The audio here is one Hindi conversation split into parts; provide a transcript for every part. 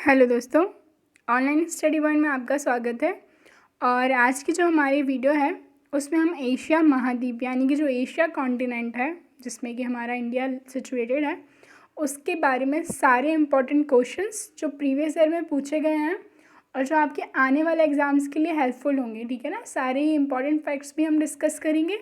हेलो दोस्तों, ऑनलाइन स्टडी पॉइंट में आपका स्वागत है। और आज की जो हमारी वीडियो है उसमें हम एशिया महाद्वीप यानी कि जो एशिया कॉन्टिनेंट है जिसमें कि हमारा इंडिया सिचुएटेड है उसके बारे में सारे इम्पोर्टेंट क्वेश्चंस जो प्रीवियस ईयर में पूछे गए हैं और जो आपके आने वाले एग्ज़ाम्स के लिए हेल्पफुल होंगे, ठीक है ना। सारे ही इंपॉर्टेंट फैक्ट्स भी हम डिस्कस करेंगे,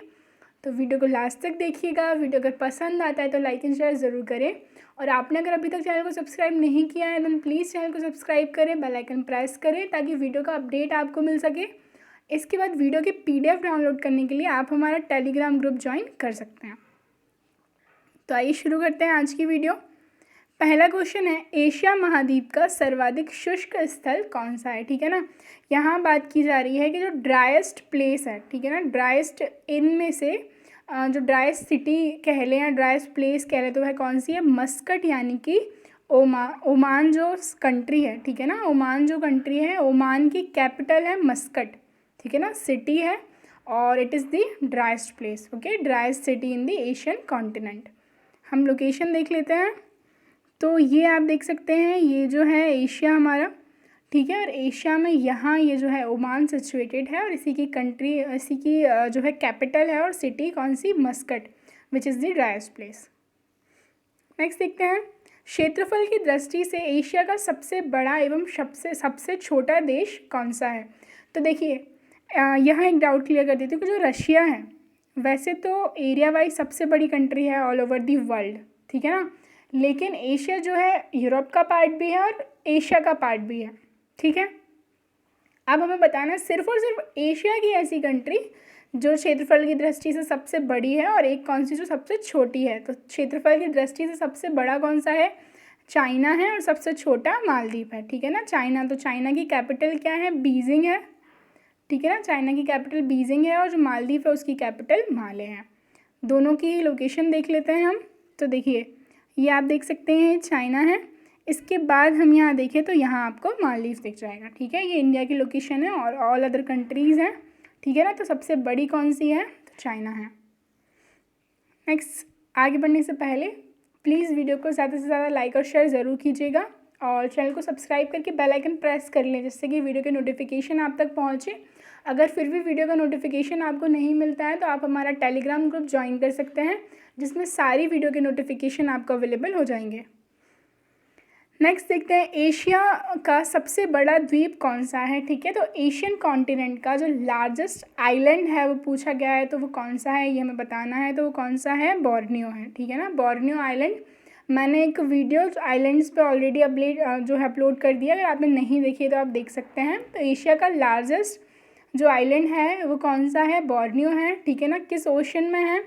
तो वीडियो को लास्ट तक देखिएगा। वीडियो अगर पसंद आता है तो लाइक एंड शेयर ज़रूर करें, और आपने अगर अभी तक चैनल को सब्सक्राइब नहीं किया है तो प्लीज़ चैनल को सब्सक्राइब करें, बेल आइकन प्रेस करें ताकि वीडियो का अपडेट आपको मिल सके। इसके बाद वीडियो की PDF डाउनलोड करने के लिए आप हमारा टेलीग्राम ग्रुप ज्वाइन कर सकते हैं। तो आइए शुरू करते हैं आज की वीडियो। पहला क्वेश्चन है, एशिया महाद्वीप का सर्वाधिक शुष्क स्थल कौन सा है, ठीक है ना। यहाँ बात की जा रही है कि जो ड्राइस्ट प्लेस है, ठीक है ना, ड्राइस्ट इनमें से जो ड्राइस्ट सिटी कह लें या ड्राइस्ट प्लेस कह लें तो वह कौन सी है, मस्कट यानी कि ओमान जो कंट्री है, ठीक है ना। ओमान जो कंट्री है, ओमान की कैपिटल है मस्कट, ठीक है ना, सिटी है, और it is the driest place, okay, driest city in the Asian continent. हम लोकेशन देख लेते हैं। तो ये आप देख सकते हैं, ये जो है एशिया हमारा, ठीक है, और एशिया में यहाँ ये जो है ओमान सिचुएटेड है, और इसी की जो है कैपिटल है और सिटी कौन सी, Muscat, which is the driest place. Next देखते हैं, क्षेत्रफल की दृष्टि से एशिया का सबसे बड़ा एवं सबसे छोटा देश कौन सा है। तो देखिए यहाँ एक डाउट क्लियर कर देती हूँ कि जो रशिया है वैसे तो एरिया वाइज सबसे बड़ी कंट्री है ऑल ओवर दी वर्ल्ड, ठीक है ना, लेकिन एशिया जो है यूरोप का पार्ट भी है और एशिया का पार्ट भी है, ठीक है। अब हमें बताना सिर्फ और सिर्फ एशिया की ऐसी कंट्री जो क्षेत्रफल की दृष्टि से सबसे बड़ी है और एक कौन सी जो सबसे छोटी है। तो क्षेत्रफल की दृष्टि से सबसे बड़ा कौन सा है, चाइना है, और सबसे छोटा मालदीव है, ठीक है ना। चाइना, तो चाइना की कैपिटल क्या है, बीजिंग है, ठीक है ना, चाइना की कैपिटल बीजिंग है, और जो मालदीव है उसकी कैपिटल माले है। दोनों की लोकेशन देख लेते हैं हम। तो देखिए ये आप देख सकते हैं चाइना है, इसके बाद हम यहाँ देखें तो यहाँ आपको मालदीव दिख जाएगा, ठीक है। ये इंडिया की लोकेशन है और ऑल अदर कंट्रीज़ हैं, ठीक है ना। तो सबसे बड़ी कौन सी है, तो चाइना है। नेक्स्ट, आगे बढ़ने से पहले प्लीज़ वीडियो को ज़्यादा से ज़्यादा लाइक और शेयर ज़रूर कीजिएगा, और चैनल को सब्सक्राइब करके बेल आइकन प्रेस कर लें जिससे कि वीडियो के नोटिफिकेशन आप तक पहुँचे। अगर फिर भी वीडियो का नोटिफिकेशन आपको नहीं मिलता है तो आप हमारा टेलीग्राम ग्रुप ज्वाइन कर सकते हैं जिसमें सारी वीडियो के नोटिफिकेशन आपको अवेलेबल हो जाएंगे। नेक्स्ट देखते हैं, एशिया का सबसे बड़ा द्वीप कौन सा है, ठीक है। तो एशियन कॉन्टिनेंट का जो लार्जेस्ट आइलैंड है वो पूछा गया है, तो वो कौन सा है ये हमें बताना है। तो वो कौन सा है, बोर्नियो है, ठीक है ना, बोर्नियो आइलैंड। मैंने एक वीडियो आइलैंड्स पे ऑलरेडी अपलोड कर दिया, अगर आपने नहीं देखी तो आप देख सकते हैं। तो एशिया का लार्जेस्ट जो आइलैंड है वो कौन सा है, बोर्नियो है, ठीक है ना। किस ओशन में है,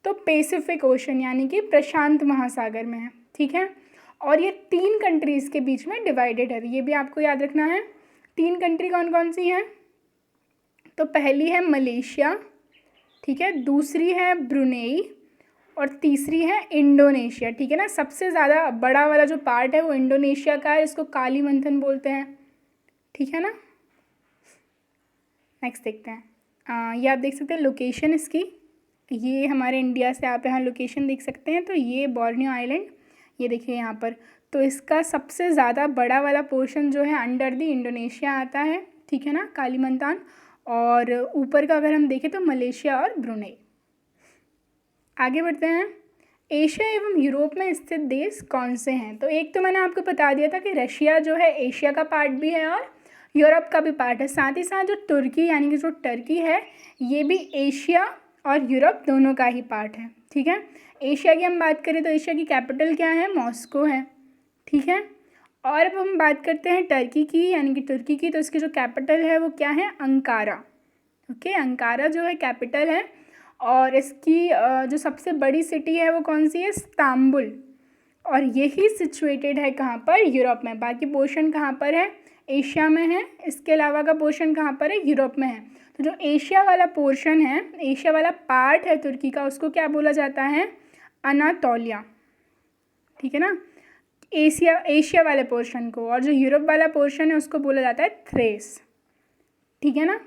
तो पैसिफिक ओशन यानी कि प्रशांत महासागर में है, ठीक है। और ये 3 कंट्रीज़ के बीच में डिवाइडेड है, ये भी आपको याद रखना है। 3 कंट्री कौन कौन सी हैं, तो पहली है मलेशिया, ठीक है, दूसरी है ब्रुनेई, और तीसरी है इंडोनेशिया, ठीक है ना। सबसे ज़्यादा बड़ा वाला जो पार्ट है वो इंडोनेशिया का है, इसको कालीमंथन बोलते हैं, ठीक है ना। नेक्स्ट देखते हैं, ये आप देख सकते हैं लोकेशन इसकी, ये हमारे इंडिया से आप यहाँ लोकेशन देख सकते हैं। तो ये बोर्नियो आइलैंड, ये देखिए यहाँ पर, तो इसका सबसे ज़्यादा बड़ा वाला पोर्शन जो है अंडर दी इंडोनेशिया आता है, ठीक है ना, कालीमंतान, और ऊपर का अगर हम देखें तो मलेशिया और ब्रुनेई। आगे बढ़ते हैं, एशिया एवं यूरोप में स्थित देश कौन से हैं। तो एक तो मैंने आपको बता दिया था कि रशिया जो है एशिया का पार्ट भी है और यूरोप का भी पार्ट है, साथ ही साथ जो तुर्की यानी कि जो टर्की है ये भी एशिया और यूरोप दोनों का ही पार्ट है, ठीक है। एशिया की हम बात करें तो एशिया की कैपिटल क्या है, मॉस्को है, ठीक है। और अब हम बात करते हैं टर्की की यानी कि तुर्की की, तो इसकी जो कैपिटल है वो क्या है, अंकारा, ओके, अंकारा जो है कैपिटल है। और इसकी जो सबसे बड़ी सिटी है वो कौन सी है, इस्तांबुल, और यही सिचुएटेड है कहाँ पर, यूरोप में। बाकी पोर्शन कहाँ पर है, एशिया में है, इसके अलावा का पोर्शन कहाँ पर है, यूरोप में है। तो जो एशिया वाला पोर्शन है, एशिया वाला पार्ट है तुर्की का, उसको क्या बोला जाता है, अनातोलिया, ठीक है ना, एशिया वाले पोर्शन को। और जो यूरोप वाला पोर्शन है उसको बोला जाता है थ्रेस, ठीक है ना।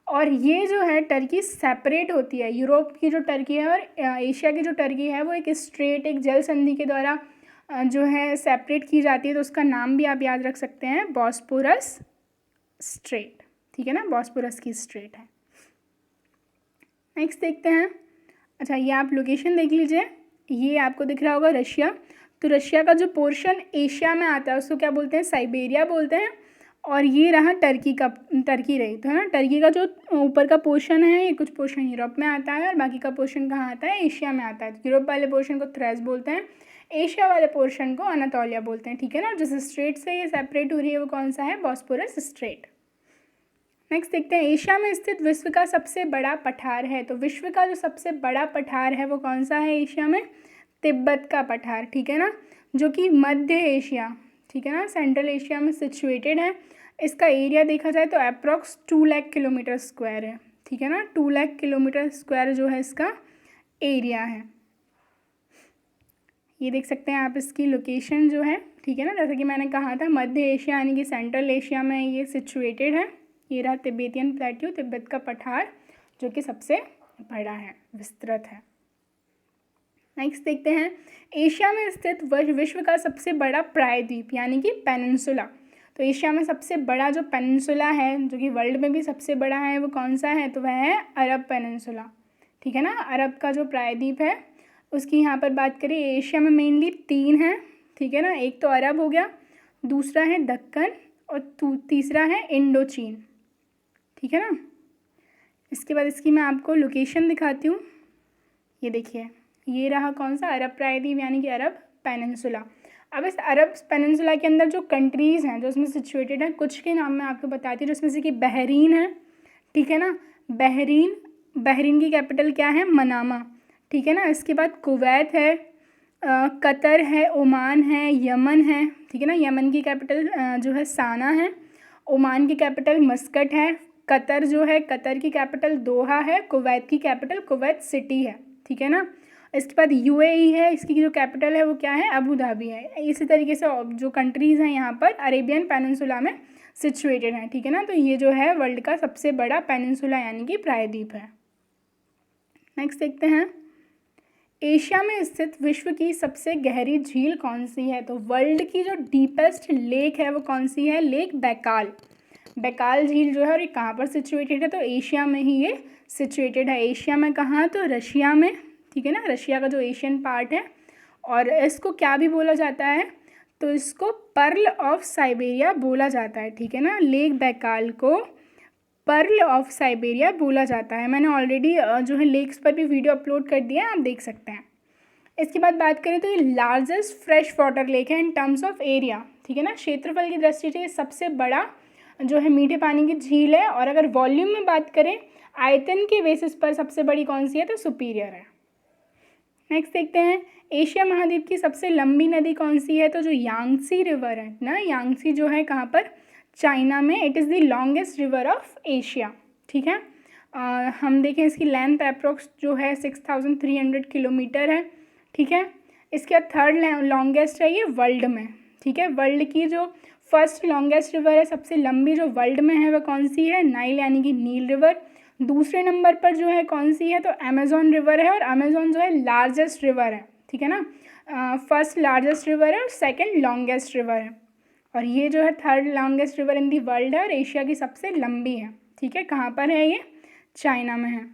और ये जो है टर्की सेपरेट होती है, यूरोप की जो टर्की है और एशिया की जो टर्की है वो एक स्ट्रेट एक जल संधि के द्वारा जो है सेपरेट की जाती है, तो उसका नाम भी आप याद रख सकते हैं, बॉस्पोरस स्ट्रेट। ठीक है ना, बॉस्पोरस की स्ट्रेट है। नेक्स्ट देखते हैं। अच्छा, ये आप लोकेशन देख लीजिए, ये आपको दिख रहा होगा रशिया। तो रशिया का जो पोर्शन एशिया में आता है उसको क्या बोलते हैं, साइबेरिया बोलते हैं। और ये रहा टर्की का, टर्की रही तो है ना, टर्की का जो ऊपर का पोर्शन है, ये कुछ पोर्शन यूरोप में आता है और बाकी का पोर्शन कहाँ आता है, एशिया में आता है। यूरोप वाले पोर्शन को थ्रेस बोलते हैं, एशिया वाले पोर्शन को अनातोलिया बोलते हैं। ठीक है ना, जिस स्ट्रेट से ये सेपरेट हो रही है वो कौन सा है, बॉस्पोरस स्ट्रेट। नेक्स्ट देखते हैं, एशिया में स्थित विश्व का सबसे बड़ा पठार है। तो विश्व का जो सबसे बड़ा पठार है वो कौन सा है एशिया में, तिब्बत का पठार। ठीक है ना, जो कि मध्य एशिया, ठीक है ना, सेंट्रल एशिया में सिचुएटेड है। इसका एरिया देखा जाए तो अप्रॉक्स 2 लाख किलोमीटर स्क्वायर है। ठीक है ना, 2 लाख किलोमीटर स्क्वायर जो है इसका एरिया है। ये देख सकते हैं आप इसकी लोकेशन जो है। ठीक है ना, जैसे कि मैंने कहा था मध्य एशिया यानी कि सेंट्रल एशिया में ये सिचुएटेड है। ये रहा तिब्बतियन प्लेट्यू, तिब्बत का पठार, जो कि सबसे बड़ा है, विस्तृत है। नेक्स्ट देखते हैं, एशिया में स्थित विश्व का सबसे बड़ा प्रायद्वीप यानी कि पेनिनसुला। तो एशिया में सबसे बड़ा जो पेनिनसुला है, जो कि वर्ल्ड में भी सबसे बड़ा है, वो कौन सा है, तो वह है अरब पेनिनसुला। ठीक है ना, अरब का जो प्रायद्वीप है उसकी यहाँ पर बात करें, एशिया में मेनली 3 हैं। ठीक है ना, एक तो अरब हो गया, दूसरा है दक्कन और तीसरा है इंडो चीन। ठीक है ना, इसके बाद इसकी मैं आपको लोकेशन दिखाती हूँ। ये देखिए, ये रहा कौन सा, अरब प्रायद्वीप यानी कि अरब पेनिनसुला। अब इस अरब पेनिनसुला के अंदर जो कंट्रीज़ हैं जो इसमें सिचुएटेड हैं, कुछ के नाम मैं आपको बताती हूँ, जिसमें से कि बहरीन है। ठीक है ना, बहरीन की कैपिटल क्या है, मनामा। ठीक है ना, इसके बाद कुवैत है, कतर है, ओमान है, यमन है। ठीक है ना, यमन की कैपिटल जो है साना है, ओमान की कैपिटल मस्कट है, कतर जो है, कतर की कैपिटल दोहा है, कुवैत की कैपिटल कुवैत सिटी है। ठीक है ना, इसके बाद यूएई है, इसकी जो कैपिटल है वो क्या है, अबू धाबी है। इसी तरीके से जो कंट्रीज़ हैं यहाँ पर अरेबियन पेनिनसुला में सिचुएटेड हैं। ठीक है ना, तो ये जो है वर्ल्ड का सबसे बड़ा पेनिनसुला यानी कि प्रायद्वीप है। नेक्स्ट देखते हैं, एशिया में स्थित विश्व की सबसे गहरी झील कौन सी है। तो वर्ल्ड की जो डीपेस्ट लेक है वो कौन सी है, लेक बैकाल। बैकाल झील जो है, और ये कहाँ पर सिचुएटेड है, तो एशिया में ही ये सिचुएटेड है। एशिया में कहाँ, तो रशिया में। ठीक है ना, रशिया का जो एशियन पार्ट है। और इसको क्या भी बोला जाता है, तो इसको पर्ल ऑफ साइबेरिया बोला जाता है। ठीक है ना, लेक बैकाल को पर्ल ऑफ साइबेरिया बोला जाता है। मैंने ऑलरेडी जो है लेक्स पर भी वीडियो अपलोड कर दिया है, आप देख सकते हैं। इसके बाद बात करें तो ये लार्जेस्ट फ्रेश वाटर लेक है इन टर्म्स ऑफ एरिया। ठीक है ना, क्षेत्रफल की दृष्टि से ये सबसे बड़ा जो है मीठे पानी की झील है। और अगर वॉल्यूम में बात करें, आयतन के बेसिस पर सबसे बड़ी कौन सी है, तो सुपीरियर है। नेक्स्ट देखते हैं, एशिया महाद्वीप की सबसे लंबी नदी कौन सी है, तो जो यांगसी रिवर है ना, यांगसी जो है कहाँ पर, चाइना में। It is the longest river of Asia. ठीक है, हम देखें इसकी लेंथ अप्रोक्स जो है 6300 किलोमीटर है। ठीक है, इसके बाद थर्ड लॉन्गेस्ट है ये वर्ल्ड में। ठीक है, वर्ल्ड की जो फर्स्ट लॉन्गेस्ट रिवर है, सबसे लंबी जो वर्ल्ड में है, वह कौन सी है, नाइल यानी कि नील रिवर। दूसरे नंबर पर जो है कौन सी है, तो अमेज़ॉन रिवर है। और अमेज़ॉन जो है लार्जेस्ट रिवर है। ठीक है ना, फर्स्ट लार्जेस्ट रिवर है और सेकंड लॉन्गेस्ट रिवर है। और ये जो है third longest river in the world है और एशिया की सबसे लंबी है। ठीक है, कहाँ पर है ये, चाइना में है।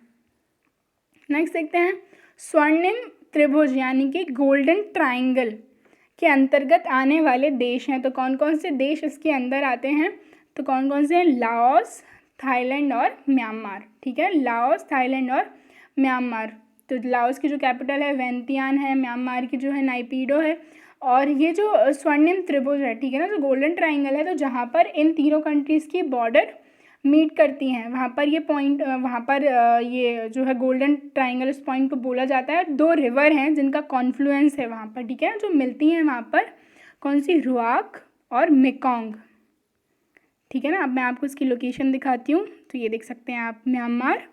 नेक्स्ट देखते हैं, स्वर्णिम त्रिभुज यानी कि गोल्डन ट्राइंगल के अंतर्गत आने वाले देश हैं। तो कौन कौन से देश इसके अंदर आते हैं, तो कौन कौन से हैं, लाओस, थाईलैंड और म्यांमार। ठीक है, लाओस, थाईलैंड और म्यांमार। तो लाओस की जो कैपिटल है वेंतियान है, म्यांमार की जो है नाइपीडो है। और ये जो स्वर्णिम त्रिभुज है, ठीक है ना, जो गोल्डन ट्राइंगल है, तो जहाँ पर इन तीनों कंट्रीज़ की बॉर्डर मीट करती हैं, वहाँ पर ये पॉइंट, वहाँ पर ये जो है गोल्डन ट्राइंगल, इस पॉइंट को बोला जाता है। 2 रिवर हैं जिनका कॉन्फ्लुएंस है वहाँ पर। ठीक है, जो मिलती हैं वहाँ पर, कौन सी, रुआक और मेकोंग। ठीक है ना, अब मैं आपको इसकी लोकेशन दिखाती हूँ। तो ये देख सकते हैं आप, म्यांमार,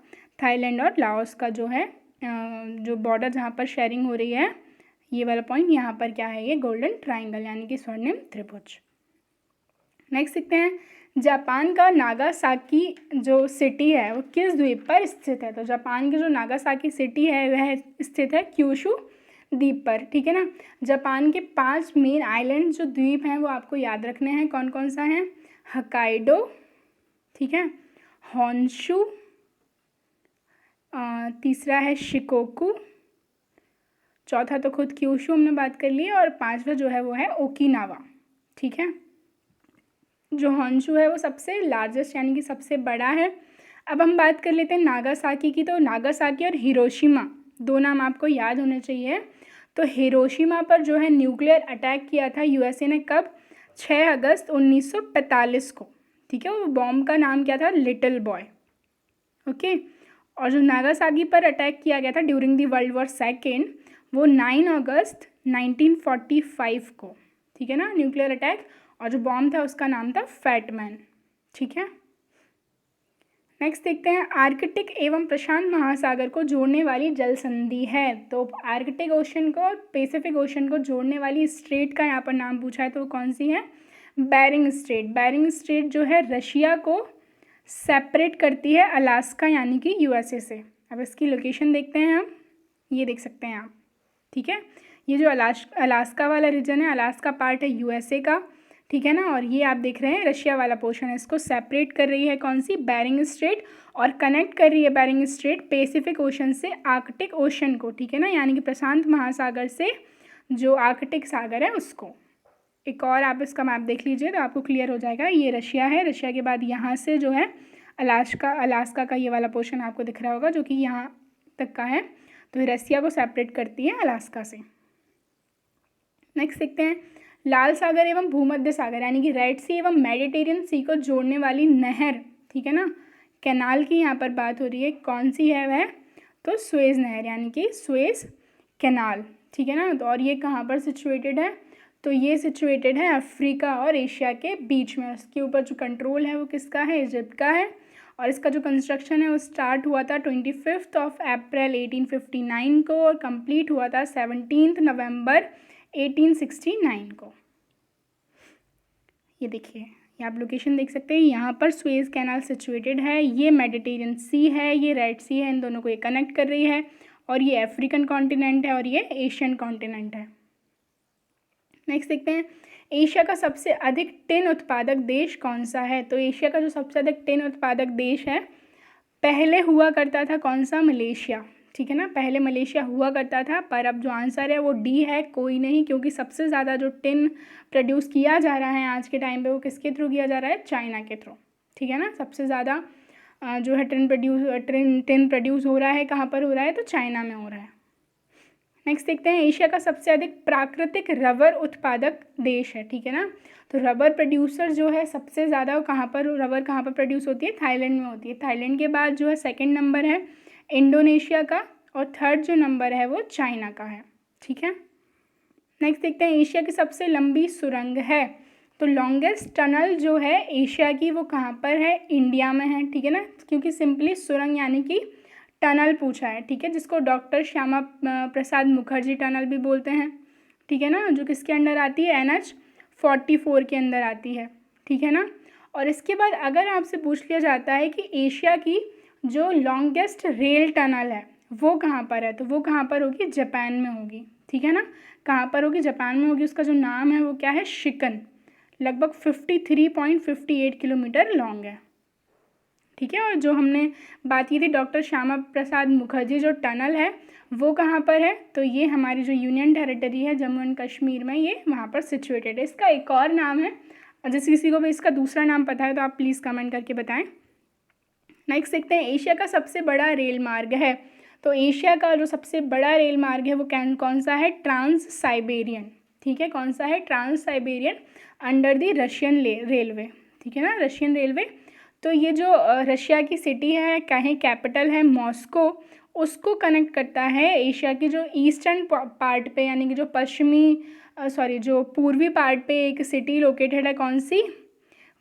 थाईलैंड और लाओस का जो है जो बॉर्डर जहाँ पर शेयरिंग हो रही है, ये वाला पॉइंट, यहाँ पर क्या है, ये गोल्डन ट्राइंगल यानी कि स्वर्णिम त्रिभुज। नेक्स्ट देखते हैं, जापान का नागासाकी जो सिटी है वो किस द्वीप पर स्थित है। तो जापान की जो नागासाकी सिटी है वह स्थित है क्यूशू द्वीप पर, ठीक है ना। जापान के 5 मेन आइलैंड जो द्वीप हैं वो आपको याद रखने हैं। कौन कौन सा है? हक्काइडो, ठीक है, होन्शु, तीसरा है शिकोकू, चौथा तो खुद क्यूशू हमने बात कर ली, और पांचवा जो है वो है ओकिनावा, ठीक है। जो होन्शु है वो सबसे लार्जेस्ट यानी कि सबसे बड़ा है। अब हम बात कर लेते हैं नागासाकी की। तो नागासाकी और हिरोशिमा, दो नाम आपको याद होने चाहिए। तो हिरोशिमा पर जो है न्यूक्लियर अटैक किया था यूएसए ने, कब? 6 अगस्त 1945 को, ठीक है। वो बॉम्ब का नाम क्या था? Little boy, okay. और जो नागासाकी पर अटैक किया गया था during the world war second, वो 9 अगस्त 1945 को, ठीक है ना, न्यूक्लियर अटैक। और जो बॉम्ब था उसका नाम था फैटमैन, ठीक है। नेक्स्ट देखते हैं, आर्कटिक एवं प्रशांत महासागर को जोड़ने वाली जल संधि है। तो आर्कटिक ओशन को और पैसिफिक ओशन को जोड़ने वाली स्ट्रेट का यहाँ पर नाम पूछा है, तो वो कौन सी है? Bering straight. बेरिंग स्ट्रेट जो है रशिया को सेपरेट करती है अलास्का यानी कि यूएसए से। अब इसकी लोकेशन देखते हैं हम, ये देख सकते हैं आप, ठीक है। ये जो अलास्का वाला रीजन है, अलास्का पार्ट है यूएसए का, ठीक है ना। और ये आप देख रहे हैं रशिया वाला पोर्शन है, इसको सेपरेट कर रही है कौन सी? Bering Strait. और कनेक्ट कर रही है बेरिंग स्ट्रेट पैसिफिक ओशन से आर्कटिक ओशन को, ठीक है ना, यानी कि प्रशांत महासागर से जो आर्कटिक सागर है उसको। एक और आप इसका मैप देख लीजिए तो आपको क्लियर हो जाएगा। ये रशिया है, रशिया के बाद यहाँ से जो है अलास्का का ये वाला पोर्शन आपको दिख रहा होगा जो कि यहाँ तक का है। तो ये रशिया को सेपरेट करती है अलास्का से। नेक्स्ट देखते हैं, लाल सागर एवं भूमध्य सागर यानी कि रेड सी एवं मेडिटेरियन सी को जोड़ने वाली नहर, ठीक है ना, कैनाल की यहाँ पर बात हो रही है, कौन सी है वह? तो सुएज नहर यानी कि सुएज कैनाल, ठीक है ना। तो और ये कहाँ पर सिचुएटेड है? तो ये सिचुएटेड है अफ्रीका और एशिया के बीच में। उसके ऊपर जो कंट्रोल है वो किसका है? इजिप्ट का है। और इसका जो कंस्ट्रक्शन है वो स्टार्ट हुआ था 25 अप्रैल 1859 को और कंप्लीट हुआ था 17 नवंबर 1869 को। ये देखिए, ये आप लोकेशन देख सकते हैं, यहाँ पर सुएज कैनाल सिचुएटेड है। ये मेडिटेरियन सी है, ये रेड सी है, इन दोनों को ये कनेक्ट कर रही है। और ये अफ्रीकन कॉन्टिनेंट है और ये एशियन कॉन्टिनेंट है। नेक्स्ट देखते हैं, एशिया का सबसे अधिक टिन उत्पादक देश कौन सा है? तो एशिया का जो सबसे अधिक टिन उत्पादक देश है, पहले हुआ करता था कौन सा? मलेशिया, ठीक है ना। पहले मलेशिया हुआ करता था, पर अब जो आंसर है वो डी है, कोई नहीं, क्योंकि सबसे ज़्यादा जो टिन प्रोड्यूस किया जा रहा है आज के टाइम पे वो किसके थ्रू किया जा रहा है? चाइना के थ्रू, ठीक है ना। सबसे ज़्यादा जो है टिन प्रोड्यूस हो रहा है, कहाँ पर हो रहा है? तो चाइना में हो रहा है। नेक्स्ट देखते हैं, एशिया का सबसे अधिक प्राकृतिक रबर उत्पादक देश है, ठीक है ना। तो रबर प्रोड्यूसर जो है सबसे ज़्यादा कहाँ पर, रबर कहाँ पर प्रोड्यूस होती है? थाईलैंड में होती है। थाईलैंड के बाद जो है सेकंड नंबर है इंडोनेशिया का और थर्ड जो नंबर है वो चाइना का है, ठीक है। नेक्स्ट देखते हैं, एशिया की सबसे लंबी सुरंग है। तो लॉन्गेस्ट टनल जो है एशिया की वो कहाँ पर है? इंडिया में है, ठीक है ना, क्योंकि सिंपली सुरंग यानी कि टनल पूछा है, ठीक है, जिसको डॉक्टर श्यामा प्रसाद मुखर्जी टनल भी बोलते हैं, ठीक है ना, जो किसके अंडर आती है? NH-44 के अंदर आती है, ठीक है ना। और इसके बाद अगर आपसे पूछ लिया जाता है कि एशिया की जो लॉन्गेस्ट रेल टनल है वो कहाँ पर है, तो वो कहाँ पर होगी? जापान में होगी, ठीक है ना। कहाँ पर होगी? जापान में होगी। उसका जो नाम है वो क्या है? शिकन। लगभग 53.58 किलोमीटर लॉन्ग है, ठीक है। और जो हमने बात की थी डॉक्टर श्यामा प्रसाद मुखर्जी जो टनल है वो कहाँ पर है? तो ये हमारी जो यूनियन टेरिटरी है जम्मू एंड कश्मीर में, ये वहाँ पर सिचुएटेड है। इसका एक और नाम है, और जिस किसी को भी इसका दूसरा नाम पता है तो आप प्लीज़ कमेंट करके बताएं। नेक्स्ट देखते हैं, एशिया का सबसे बड़ा रेल मार्ग है। तो एशिया का जो सबसे बड़ा रेल मार्ग है वो कौन सा है? ट्रांस साइबेरियन, ठीक है। कौन सा है? Trans Siberian under the Russian railway, ठीक है ना, रशियन रेलवे। तो ये जो रशिया की सिटी है, कहीं कैपिटल है मॉस्को, उसको कनेक्ट करता है एशिया की जो ईस्टर्न पार्ट पे यानी कि जो जो पूर्वी पार्ट पे एक सिटी लोकेटेड है, कौन सी?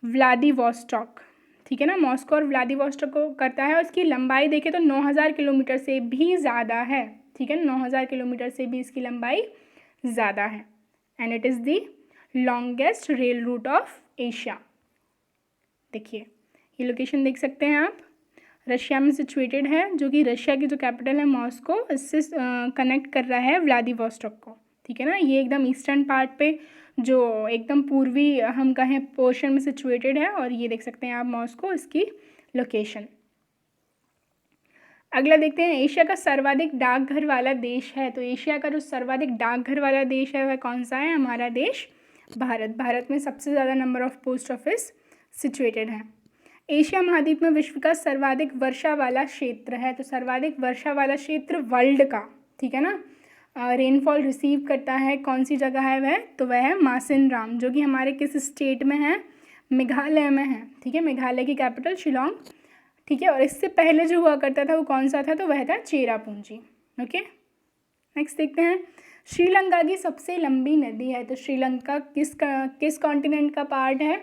व्लादिवोस्टॉक, ठीक है ना। मॉस्को और व्लादिवोस्टॉक को करता है। उसकी लंबाई देखें तो 9000 किलोमीटर से भी ज़्यादा है, ठीक है, 9000 किलोमीटर से भी इसकी लंबाई ज़्यादा है। And it is the longest rail route of Asia. देखिए, ये लोकेशन देख सकते हैं आप, रशिया में सिचुएटेड है, जो कि रशिया की जो कैपिटल है मॉस्को, इससे कनेक्ट कर रहा है व्लादिवोस्टॉक को, ठीक है ना। ये एकदम ईस्टर्न पार्ट पे जो एकदम पूर्वी हम कहें पोर्शन में सिचुएटेड है, और ये देख सकते हैं आप मॉस्को, इसकी लोकेशन। अगला देखते हैं, एशिया का सर्वाधिक डाकघर वाला देश है। तो एशिया का जो सर्वाधिक डाकघर वाला देश है वह कौन सा है? हमारा देश भारत। भारत में सबसे ज़्यादा number of post office situated है। एशिया महाद्वीप में विश्व का सर्वाधिक वर्षा वाला क्षेत्र है। तो सर्वाधिक वर्षा वाला क्षेत्र वर्ल्ड का, ठीक है ना, रेनफॉल रिसीव करता है, कौन सी जगह है वह? तो वह है मासिनराम, जो कि हमारे किस स्टेट में है? मेघालय में है, ठीक है। मेघालय की कैपिटल शिलोंग, ठीक है। और इससे पहले जो हुआ करता था वो कौन सा था? तो वह था चेरापूंजी। ओके, नेक्स्ट देखते हैं, श्रीलंका की सबसे लंबी नदी है। तो श्रीलंका किस कॉन्टिनेंट का पार्ट है?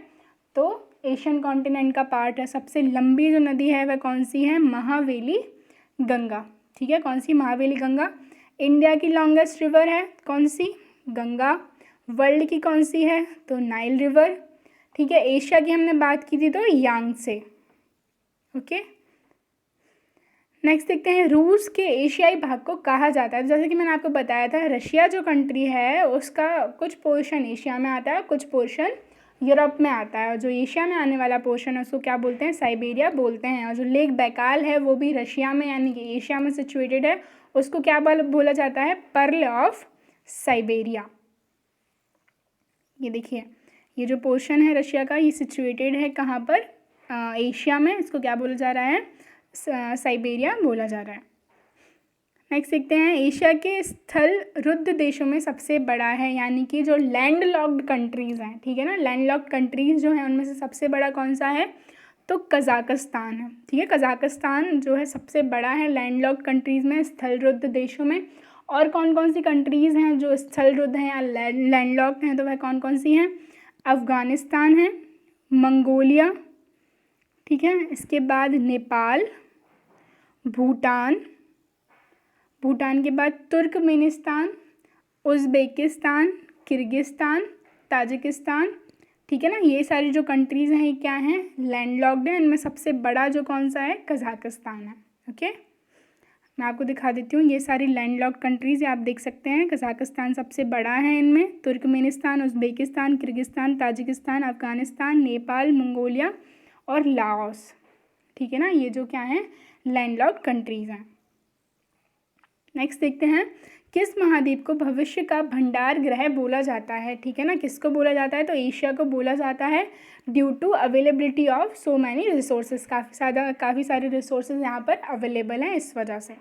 तो एशियन कॉन्टिनेंट का पार्ट है। सबसे लंबी जो नदी है वह कौन सी है? महावेली गंगा, ठीक है। कौन सी? महावेली गंगा। इंडिया की लॉन्गेस्ट रिवर है कौन सी? गंगा। वर्ल्ड की कौन सी है? तो नाइल रिवर, ठीक है। एशिया की हमने बात की थी तो यांगसे। ओके, नेक्स्ट देखते हैं, रूस के एशियाई भाग को कहा जाता है। जैसे कि मैंने आपको बताया था, रशिया जो कंट्री है उसका कुछ पोर्शन एशिया में आता है, कुछ पोर्शन यूरोप में आता है, और जो एशिया में आने वाला पोर्शन है उसको क्या बोलते हैं? साइबेरिया बोलते हैं। और जो लेक बैकाल है वो भी रशिया में यानी कि एशिया में सिचुएटेड है, उसको क्या बोला जाता है? Pearl of Siberia. ये देखिए, ये जो पोर्शन है रशिया का, ये सिचुएटेड है कहाँ पर? एशिया में। इसको क्या बोला जा रहा है? साइबेरिया बोला जा रहा है। नेक्स्ट देखते हैं, एशिया के स्थल रुद्ध देशों में सबसे बड़ा है, यानी कि जो लैंड लॉक्ड कंट्रीज़ हैं, ठीक है ना, लैंड लॉक्ड कंट्रीज़ जो हैं उनमें से सबसे बड़ा कौन सा है? तो कज़ाकिस्तान है, ठीक है। कज़ाकिस्तान जो है सबसे बड़ा है लैंड लॉक्ड कंट्रीज़ में, स्थल रुद्ध देशों में। और कौन कौन सी कंट्रीज़ हैं जो स्थल रुद्ध हैं या लैंड लॉक्ड हैं? तो वह कौन कौन सी हैं? अफ़गानिस्तान है, मंगोलिया, ठीक है, इसके बाद नेपाल, भूटान, भूटान के बाद तुर्कमेनिस्तान, उज़्बेकिस्तान, किर्गिस्तान, ताजिकिस्तान, ठीक है ना। ये सारी जो कंट्रीज़ हैं ये क्या हैं? लैंड लॉक्ड है। इनमें सबसे बड़ा जो कौन सा है? कज़ाकिस्तान है। ओके, मैं आपको दिखा देती हूँ, ये सारी लैंड लॉक्ड कंट्रीज़ आप देख सकते हैं। कज़ाकिस्तान सबसे बड़ा है इनमें, Turkmenistan, Uzbekistan, Kyrgyzstan, Tajikistan, Afghanistan, Nepal, Mongolia और लाओस, ठीक है ना। ये जो क्या हैं? लैंड लॉक्ड कंट्रीज़ हैं। नेक्स्ट देखते हैं, किस महाद्वीप को भविष्य का भंडार गृह बोला जाता है? ठीक है ना, किसको बोला जाता है? तो एशिया को बोला जाता है, due to availability of so many resources. काफ़ी सारे रिसोर्सेज यहाँ पर अवेलेबल हैं इस वजह से।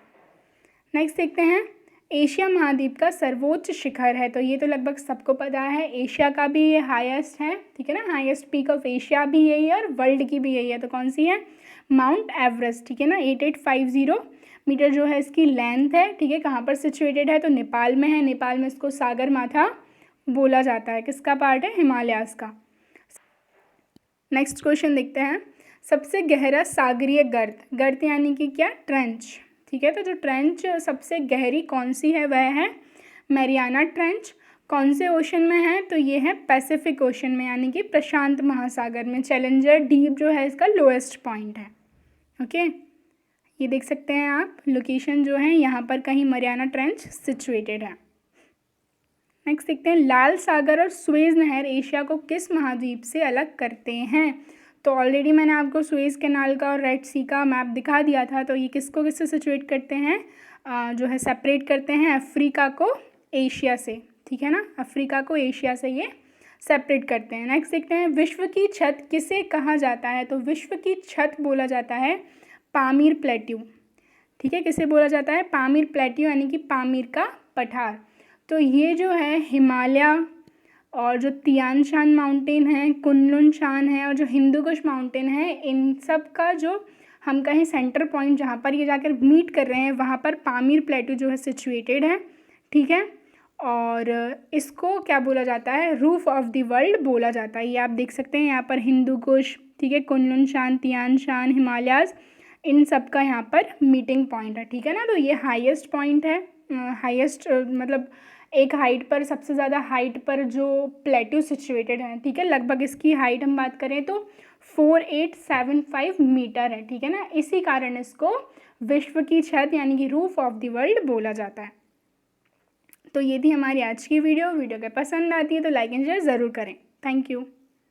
नेक्स्ट देखते हैं, एशिया महाद्वीप का सर्वोच्च शिखर है। तो ये तो लगभग सबको पता है, एशिया का भी ये हाईएस्ट है, ठीक है ना। हाईएस्ट पीक ऑफ एशिया भी यही है और वर्ल्ड की भी यही है। तो कौन सी है? माउंट एवरेस्ट, ठीक है ना। 8850 मीटर जो है इसकी लेंथ है, ठीक है। कहाँ पर सिचुएटेड है? तो नेपाल में है। नेपाल में इसको सागर माथा बोला जाता है। किसका पार्ट है? हिमालयाज़ का। नेक्स्ट क्वेश्चन देखते हैं, सबसे गहरा सागरीय गर्त यानी कि क्या? ट्रेंच, ठीक है। तो जो ट्रेंच सबसे गहरी कौन सी है? वह है मैरियाना ट्रेंच। कौन से ओशन में है? तो ये है पैसिफिक ओशन में, यानी कि प्रशांत महासागर में। चैलेंजर डीप जो है इसका लोएस्ट पॉइंट है। ओके, ये देख सकते हैं आप, लोकेशन जो है यहाँ पर कहीं मैरियाना ट्रेंच सिचुएटेड है। नेक्स्ट देखते हैं, लाल सागर और सुएज़ नहर एशिया को किस महाद्वीप से अलग करते हैं? तो ऑलरेडी मैंने आपको सुएज़ कैनाल का और रेड सी का मैप दिखा दिया था। तो ये किसको किससे सिचुएट करते हैं? जो है सेपरेट करते हैं अफ्रीका को एशिया से, ठीक है ना। अफ्रीका को एशिया से ये सेपरेट करते हैं। नेक्स्ट देखते हैं, विश्व की छत किसे कहा जाता है? तो विश्व की छत बोला जाता है पामीर प्लेट्यू, ठीक है। किसे बोला जाता है? पामीर प्लेट्यू, यानी कि पामीर का पठार। तो ये जो है हिमालय और जो तियान शान माउंटेन है, कुनलुन शान है और जो हिंदू कुश माउंटेन है, इन सब का जो हम कहें सेंटर पॉइंट जहाँ पर ये जाकर मीट कर रहे हैं वहाँ पर पामीर प्लेट्यू जो है सिचुएटेड है, ठीक है। और इसको क्या बोला जाता है? रूफ ऑफ द वर्ल्ड बोला जाता है। ये आप देख सकते हैं यहाँ पर हिंदू कुश, ठीक है, कुनलुन शान, तियान शान, हिमालयाज़, इन सब का यहाँ पर मीटिंग पॉइंट है, ठीक है ना। तो ये हाईएस्ट पॉइंट है, हाईएस्ट मतलब एक हाइट पर, सबसे ज़्यादा हाइट पर जो प्लेट्यू सिचुएटेड है, ठीक है। लगभग इसकी हाइट हम बात करें तो 4875 मीटर है, ठीक है ना। इसी कारण इसको विश्व की छत यानी कि रूफ ऑफ द वर्ल्ड बोला जाता है। तो ये थी हमारी आज की वीडियो। वीडियो अगर पसंद आती है तो लाइक एंड शेयर ज़रूर करें। Thank you.